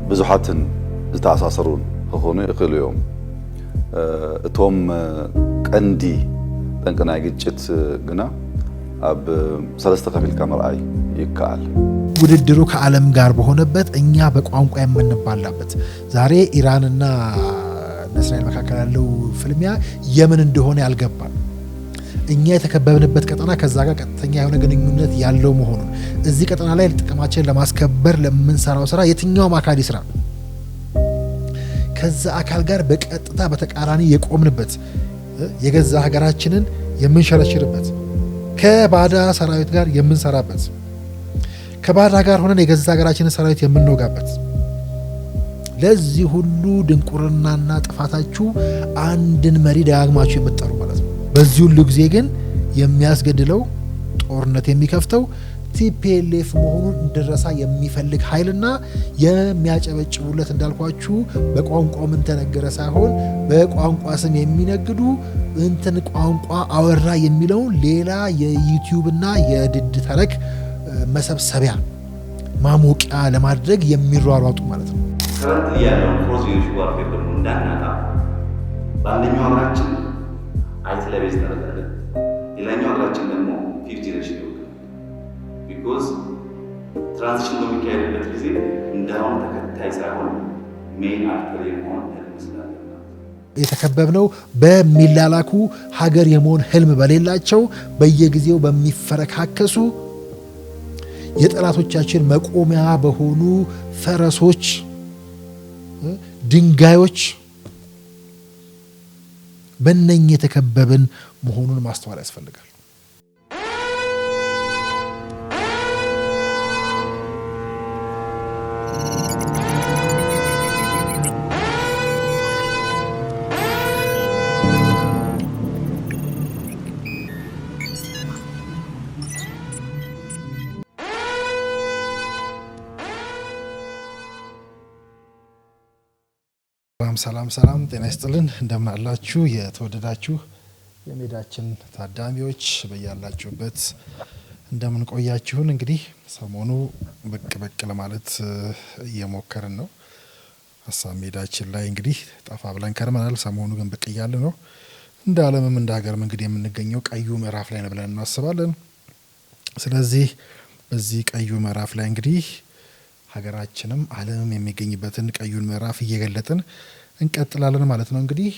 ብዙሓትን ዝተኣሳሰሩን ክኾኑ ይኽእሉ እዮም እቶም ቀንዲ ጠንቂ ናይ ግጭት ግና ኣብ ሰለስተ ከፊልካ ምርኣይ ይከኣል ውድድሩ ከዓለም ጋር በሆነበት እኛ በቋንቋ የምንባላበት ዛሬ ኢራንና እስራኤል መካከል ያለው ፍልሚያ የምን እንደሆነ ያልገባን እኛ የተከበብንበት ቀጠና ከዛ ጋር ቀጥተኛ የሆነ ግንኙነት ያለው መሆኑን እዚህ ቀጠና ላይ ጥቅማችንን ለማስከበር ለምንሰራው ስራ የትኛውም አካል ይስራ ከዛ አካል ጋር በቀጥታ በተቃራኒ የቆምንበት የገዛ ሀገራችንን የምንሸረሽርበት ከባዳ ሰራዊት ጋር የምንሰራበት ከባዳ ጋር ሆነን የገዛ ሀገራችንን ሰራዊት የምንወጋበት ለዚህ ሁሉ ድንቁርናና ጥፋታችሁ አንድን መሪ ደጋግማችሁ የምትጠሩ ማለት ነው በዚህ ሁሉ ጊዜ ግን የሚያስገድለው ጦርነት የሚከፍተው ቲፒኤልኤፍ መሆኑን እንደረሳ የሚፈልግ ኃይልና የሚያጨበጭቡለት እንዳልኳችሁ በቋንቋ ምን ተነገረ ሳይሆን በቋንቋ ስም የሚነግዱ እንትን ቋንቋ አወራ የሚለው ሌላ የዩቲዩብና የድድ ተረክ መሰብሰቢያ ማሞቂያ ለማድረግ የሚሯሯጡ ማለት ነው ከረንት ያለው ፕሮሲጀር ዋርፌር ደግሞ እንዳናጣ በአንደኛው ሀገራችን አይት ለቤዝ ተረጋግጠን ሌላኛው ሀገራችን ደግሞ 50 ጀነሬሽን ይወጣል ቢኮዝ ትራንዚሽን በሚካሄድበት ጊዜ እንዳሁን ተከታይ ሳይሆን ሜን አክተር የመሆን ህልም ስላለ የተከበብነው በሚላላኩ ሀገር የመሆን ህልም በሌላቸው በየጊዜው በሚፈረካከሱ የጠላቶቻችን መቆሚያ በሆኑ ፈረሶች ድንጋዮች በእነኝ የተከበብን መሆኑን ማስተዋል ያስፈልጋል ሰላም ጤና ይስጥልን እንደምን አላችሁ የተወደዳችሁ የሜዳችን ታዳሚዎች በያላችሁበት እንደምን ቆያችሁን እንግዲህ ሰሞኑ በቅ ለማለት እየሞከርን ነው ሐሳብ ሜዳችን ላይ እንግዲህ ጠፋ ብለን ከርመናል ሰሞኑ ግን በቅ እያለ ነው እንደ ዓለምም እንደ ሀገርም እንግዲህ የምንገኘው ቀዩ ምዕራፍ ላይ ነው ብለን እናስባለን ስለዚህ በዚህ ቀዩ ምዕራፍ ላይ እንግዲህ ሀገራችንም ዓለምም የሚገኝበትን ቀዩን ምዕራፍ እየገለጥን እንቀጥላለን ማለት ነው እንግዲህ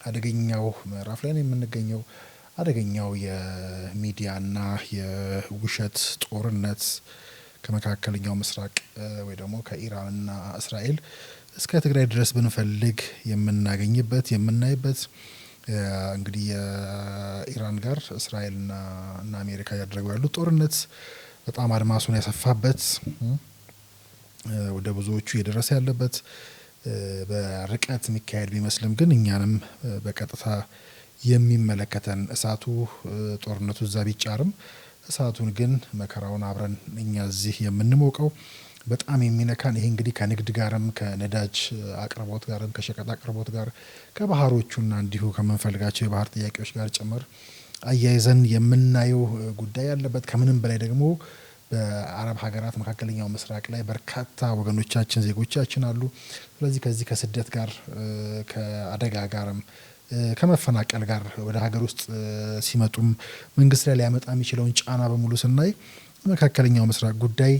አደገኛው ምዕራፍ ላይ የምንገኘው አደገኛው የሚዲያና የውሸት ጦርነት ከመካከለኛው ምስራቅ ወይ ደግሞ ከኢራንና እስራኤል እስከ ትግራይ ድረስ ብንፈልግ የምናገኝበት የምናይበት እንግዲህ የኢራን ጋር እስራኤልና አሜሪካ ያደረገው ያሉት ጦርነት በጣም አድማሱን ያሰፋበት ወደ ብዙዎቹ የደረሰ ያለበት በርቀት የሚካሄድ ቢመስልም ግን እኛንም በቀጥታ የሚመለከተን እሳቱ ጦርነቱ እዛ ቢጫርም እሳቱን ግን መከራውን አብረን እኛ እዚህ የምንሞቀው በጣም የሚነካን ይሄ እንግዲህ ከንግድ ጋርም ከነዳጅ አቅርቦት ጋርም ከሸቀጥ አቅርቦት ጋር ከባህሮቹና እንዲሁ ከመንፈልጋቸው የባህር ጥያቄዎች ጋር ጭምር አያይዘን የምናየው ጉዳይ ያለበት ከምንም በላይ ደግሞ በአረብ ሀገራት መካከለኛው ምስራቅ ላይ በርካታ ወገኖቻችን ዜጎቻችን አሉ ስለዚህ ከዚህ ከስደት ጋር ከአደጋ ጋርም ከመፈናቀል ጋር ወደ ሀገር ውስጥ ሲመጡም መንግስት ላይ ሊያመጣ የሚችለውን ጫና በሙሉ ስናይ መካከለኛው ምስራቅ ጉዳይ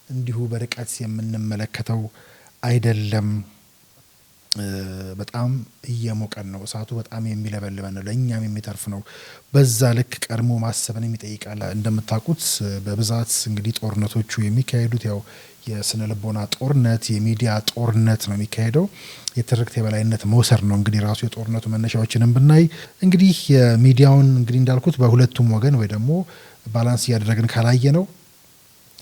እንዲሁ በርቀት የምንመለከተው አይደለም በጣም እየሞቀን ነው እሳቱ በጣም የሚለበልበን ነው ለኛም የሚተርፍ ነው በዛ ልክ ቀድሞ ማሰብን የሚጠይቃል እንደምታውቁት በብዛት እንግዲህ ጦርነቶቹ የሚካሄዱት ያው የስነ ልቦና ጦርነት የሚዲያ ጦርነት ነው የሚካሄደው የትርክት የበላይነት መውሰድ ነው እንግዲህ ራሱ የጦርነቱ መነሻዎችንም ብናይ እንግዲህ የሚዲያውን እንግዲህ እንዳልኩት በሁለቱም ወገን ወይ ደግሞ ባላንስ ያደረግን ካላየ ነው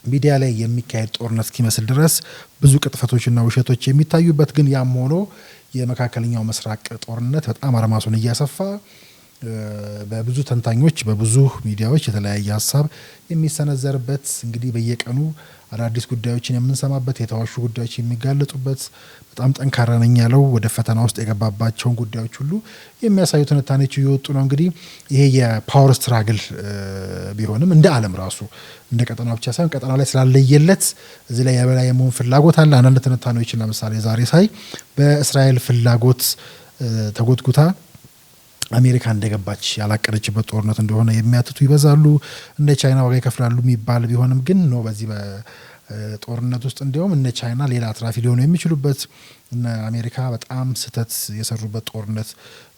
ሚዲያ ላይ የሚካሄድ ጦርነት እስኪመስል ድረስ ብዙ ቅጥፈቶችና ውሸቶች የሚታዩበት ግን ያም ሆኖ የመካከለኛው ምስራቅ ጦርነት በጣም አድማሱን እያሰፋ በብዙ ተንታኞች በብዙ ሚዲያዎች የተለያየ ሀሳብ የሚሰነዘርበት እንግዲህ በየቀኑ አዳዲስ ጉዳዮችን የምንሰማበት የተዋሹ ጉዳዮች የሚጋለጡበት በጣም ጠንካራ ነኝ ያለው ወደ ፈተና ውስጥ የገባባቸውን ጉዳዮች ሁሉ የሚያሳዩ ትንታኔዎች እየወጡ ነው። እንግዲህ ይሄ የፓወር ስትራግል ቢሆንም እንደ ዓለም ራሱ እንደ ቀጠና ብቻ ሳይሆን ቀጠና ላይ ስላለየለት እዚህ ላይ የበላይ የመሆን ፍላጎት አለ። አንዳንድ ትንታኔዎችን ለምሳሌ ዛሬ ሳይ በእስራኤል ፍላጎት ተጎትጉታ አሜሪካ እንደገባች ያላቀደችበት ጦርነት እንደሆነ የሚያትቱ ይበዛሉ። እንደ ቻይና ዋጋ ይከፍላሉ የሚባል ቢሆንም ግን ነው በዚህ በጦርነት ውስጥ እንዲያውም እነ ቻይና ሌላ አትራፊ ሊሆኑ የሚችሉበት እነ አሜሪካ በጣም ስህተት የሰሩበት ጦርነት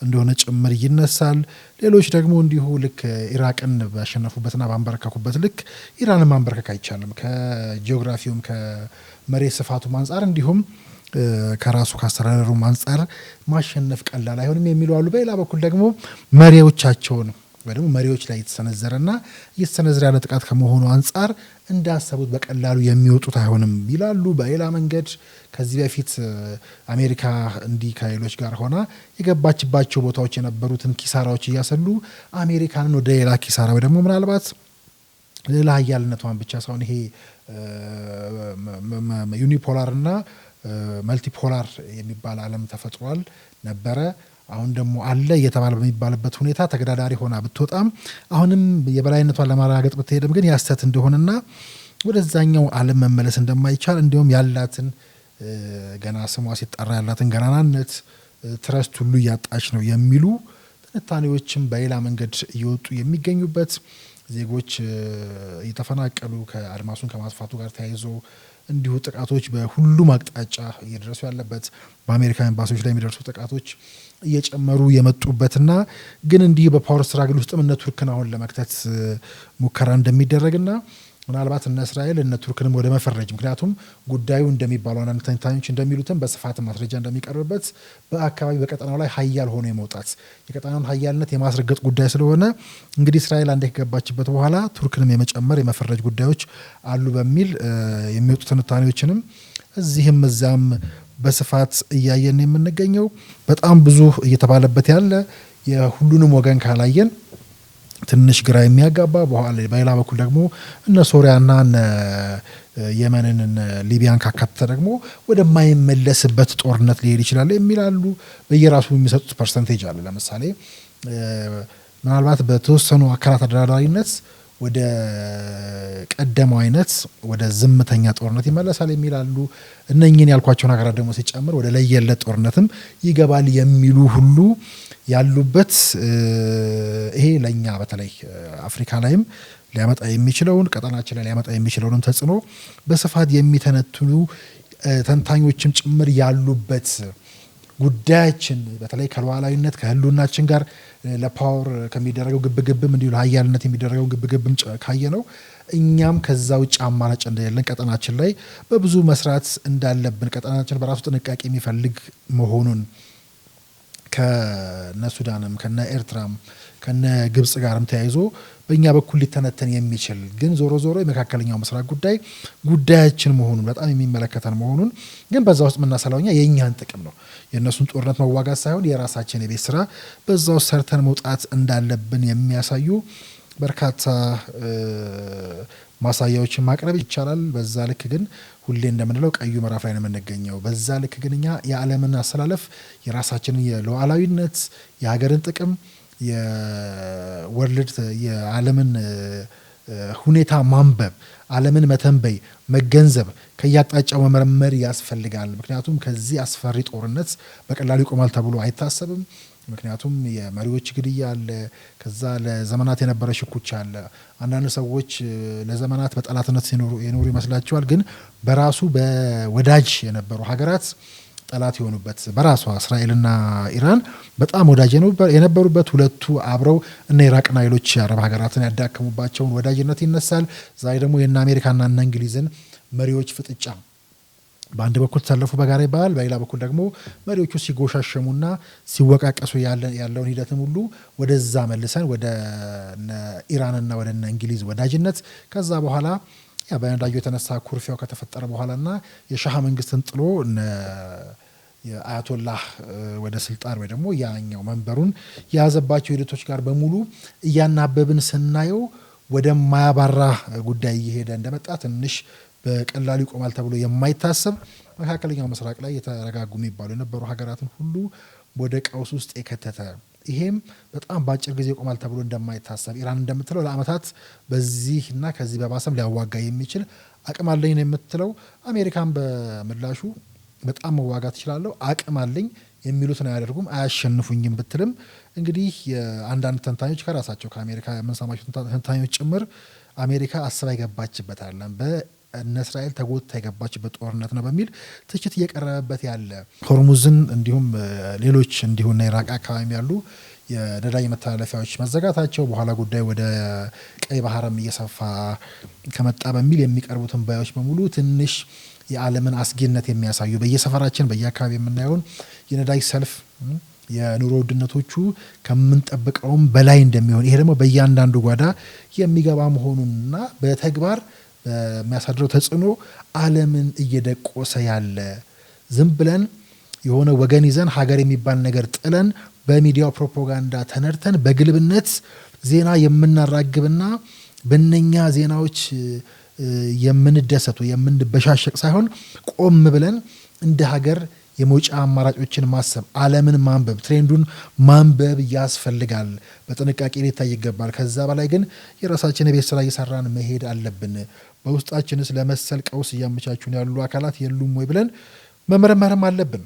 እንደሆነ ጭምር ይነሳል። ሌሎች ደግሞ እንዲሁ ልክ ኢራቅን ባሸነፉበትና ባንበረከኩበት ልክ ኢራንን ማንበረከክ አይቻልም ከጂኦግራፊውም ከመሬት ስፋቱም አንጻር እንዲሁም ከራሱ ካስተዳደሩ አንጻር ማሸነፍ ቀላል አይሆንም የሚሉ አሉ። በሌላ በኩል ደግሞ መሪዎቻቸውን ወይ ደግሞ መሪዎች ላይ የተሰነዘረና እየተሰነዘረ ያለ ጥቃት ከመሆኑ አንጻር እንዳሰቡት በቀላሉ የሚወጡት አይሆንም ይላሉ። በሌላ መንገድ ከዚህ በፊት አሜሪካ እንዲህ ከሌሎች ጋር ሆና የገባችባቸው ቦታዎች የነበሩትን ኪሳራዎች እያሰሉ አሜሪካንን ወደ ሌላ ኪሳራ ወይ ደግሞ ምናልባት ሌላ ሀያልነቷን ብቻ ሳይሆን ይሄ ዩኒፖላርና መልቲፖላር የሚባል ዓለም ተፈጥሯል ነበረ። አሁን ደግሞ አለ እየተባለ በሚባልበት ሁኔታ ተገዳዳሪ ሆና ብትወጣም አሁንም የበላይነቷን ለማረጋገጥ ብትሄድም ግን ያስተት እንደሆነና ወደዛኛው ዓለም መመለስ እንደማይቻል እንዲሁም ያላትን ገና ስሟ ሲጠራ ያላትን ገናናነት ትረስት ሁሉ እያጣች ነው የሚሉ ትንታኔዎችም በሌላ መንገድ እየወጡ የሚገኙበት ዜጎች እየተፈናቀሉ ከአድማሱን ከማስፋቱ ጋር ተያይዞ እንዲሁ ጥቃቶች በሁሉም አቅጣጫ እየደረሱ ያለበት በአሜሪካ ኤምባሲዎች ላይ የሚደርሱ ጥቃቶች እየጨመሩ የመጡበትና ግን እንዲህ በፓወር ስትራግል ውስጥም እነ ቱርክን አሁን ለመክተት ሙከራ እንደሚደረግና ምናልባት እነ እስራኤል እነ ቱርክንም ወደ መፈረጅ ምክንያቱም ጉዳዩ እንደሚባለው አንዳንድ ተንታኞች እንደሚሉትም በስፋት ማስረጃ እንደሚቀርብበት በአካባቢ በቀጠናው ላይ ሀያል ሆኖ የመውጣት የቀጠናውን ሀያልነት የማስረገጥ ጉዳይ ስለሆነ እንግዲህ እስራኤል አንዴ ከገባችበት በኋላ ቱርክንም የመጨመር የመፈረጅ ጉዳዮች አሉ በሚል የሚወጡ ትንታኔዎችንም እዚህም እዚያም በስፋት እያየን የምንገኘው በጣም ብዙ እየተባለበት ያለ የሁሉንም ወገን ካላየን ትንሽ ግራ የሚያጋባ በሌላ በኩል ደግሞ እነ ሶሪያና እነ የመንን እነ ሊቢያን ካካተተ ደግሞ ወደማይመለስበት ጦርነት ሊሄድ ይችላል የሚላሉ በየራሱ የሚሰጡት ፐርሰንቴጅ አለ። ለምሳሌ ምናልባት በተወሰኑ አካላት አደራዳሪነት ወደ ቀደመው አይነት ወደ ዝምተኛ ጦርነት ይመለሳል የሚላሉ እነኚህን ያልኳቸውን ሀገራት ደግሞ ሲጨምር ወደ ለየለት ጦርነትም ይገባል የሚሉ ሁሉ ያሉበት ይሄ ለኛ በተለይ አፍሪካ ላይም ሊያመጣ የሚችለውን ቀጠናችን ላይ ሊያመጣ የሚችለውን ተጽዕኖ በስፋት የሚተነትኑ ተንታኞችም ጭምር ያሉበት ጉዳያችን በተለይ ከሉዓላዊነት ከህልውናችን ጋር ለፓወር ከሚደረገው ግብግብም እንዲሁ ለሀያልነት የሚደረገው ግብግብም ካየ ነው እኛም ከዛ ውጭ አማራጭ እንደሌለን ቀጠናችን ላይ በብዙ መስራት እንዳለብን ቀጠናችን በራሱ ጥንቃቄ የሚፈልግ መሆኑን ከነ ሱዳንም ከነ ኤርትራም ከነ ግብጽ ጋርም ተያይዞ በእኛ በኩል ሊተነተን የሚችል ግን ዞሮ ዞሮ የመካከለኛው ምስራቅ ጉዳያችን መሆኑን በጣም የሚመለከተን መሆኑን ግን በዛ ውስጥ የምናሰላውኛ የእኛን ጥቅም ነው የእነሱን ጦርነት መዋጋት ሳይሆን የራሳችን የቤት ስራ በዛው ሰርተን መውጣት እንዳለብን የሚያሳዩ በርካታ ማሳያዎችን ማቅረብ ይቻላል። በዛ ልክ ግን ሁሌ እንደምንለው ቀዩ ምዕራፍ ላይ ነው የምንገኘው። በዛ ልክ ግን እኛ የዓለምን አሰላለፍ የራሳችንን የሉዓላዊነት የሀገርን ጥቅም የወርልድ የዓለምን ሁኔታ ማንበብ ዓለምን መተንበይ መገንዘብ ከያቅጣጫው መመርመር ያስፈልጋል። ምክንያቱም ከዚህ አስፈሪ ጦርነት በቀላሉ ይቆማል ተብሎ አይታሰብም። ምክንያቱም የመሪዎች ግድያ አለ። ከዛ ለዘመናት የነበረ ሽኩቻ አለ። አንዳንድ ሰዎች ለዘመናት በጠላትነት የኖሩ ይመስላቸዋል። ግን በራሱ በወዳጅ የነበሩ ሀገራት ጠላት የሆኑበት በራሷ እስራኤልና ኢራን በጣም ወዳጅ የነበሩበት ሁለቱ አብረው እነ ኢራቅና ሌሎች የአረብ ሀገራትን ያዳከሙባቸውን ወዳጅነት ይነሳል። ዛሬ ደግሞ የእነ አሜሪካና እነ እንግሊዝን መሪዎች ፍጥጫ በአንድ በኩል ተሰለፉ በጋራ ይባላል። በሌላ በኩል ደግሞ መሪዎቹ ሲጎሻሸሙና ሲወቃቀሱ ያለውን ሂደትም ሁሉ ወደዛ መልሰን ወደ ኢራንና ወደ እንግሊዝ ወዳጅነት ከዛ በኋላ በነዳጁ የተነሳ ኩርፊያው ከተፈጠረ በኋላና የሻህ መንግስትን ጥሎ የአያቶላህ ወደ ስልጣን ወይ ደግሞ ያኛው መንበሩን የያዘባቸው ሂደቶች ጋር በሙሉ እያናበብን ስናየው ወደ ማያባራ ጉዳይ እየሄደ እንደመጣ ትንሽ በቀላሉ ይቆማል ተብሎ የማይታሰብ መካከለኛው ምስራቅ ላይ የተረጋጉ የሚባሉ የነበሩ ሀገራትን ሁሉ ወደ ቀውስ ውስጥ የከተተ ይሄም በጣም በአጭር ጊዜ ይቆማል ተብሎ እንደማይታሰብ ኢራን እንደምትለው ለዓመታት በዚህና ከዚህ በባሰም ሊያዋጋ የሚችል አቅም አለኝ ነው የምትለው። አሜሪካን በምላሹ በጣም መዋጋት እችላለሁ አቅም አለኝ የሚሉትን አያደርጉም አያሸንፉኝም ብትልም እንግዲህ የአንዳንድ ተንታኞች ከራሳቸው ከአሜሪካ የምንሰማቸው ተንታኞች ጭምር አሜሪካ አስባ ይገባችበት አለን በእነ እስራኤል ተጎትታ የገባችበት ጦርነት ነው በሚል ትችት እየቀረበበት ያለ ሆርሙዝን እንዲሁም ሌሎች እንዲሁና ኢራቅ አካባቢ ያሉ የነዳጅ መተላለፊያዎች መዘጋታቸው በኋላ ጉዳይ ወደ ቀይ ባህርም እየሰፋ ከመጣ በሚል የሚቀርቡትን ባዮች በሙሉ ትንሽ የዓለምን አስጊነት የሚያሳዩ በየሰፈራችን በየአካባቢ የምናየውን የነዳጅ ሰልፍ የኑሮ ውድነቶቹ ከምንጠብቀውም በላይ እንደሚሆን ይሄ ደግሞ በእያንዳንዱ ጓዳ የሚገባ መሆኑንና በተግባር በሚያሳድረው ተጽዕኖ ዓለምን እየደቆሰ ያለ ዝም ብለን የሆነ ወገን ይዘን ሀገር የሚባል ነገር ጥለን በሚዲያው ፕሮፓጋንዳ ተነድተን በግልብነት ዜና የምናራግብና በእነኛ ዜናዎች የምንደሰቱ የምንበሻሸቅ ሳይሆን ቆም ብለን እንደ ሀገር የመውጫ አማራጮችን ማሰብ ዓለምን ማንበብ ትሬንዱን ማንበብ ያስፈልጋል። በጥንቃቄ ሊታይ ይገባል። ከዛ በላይ ግን የራሳችን የቤት ስራ እየሰራን መሄድ አለብን። በውስጣችንስ ለመሰል ቀውስ እያመቻቹን ያሉ አካላት የሉም ወይ ብለን መመርመርም አለብን።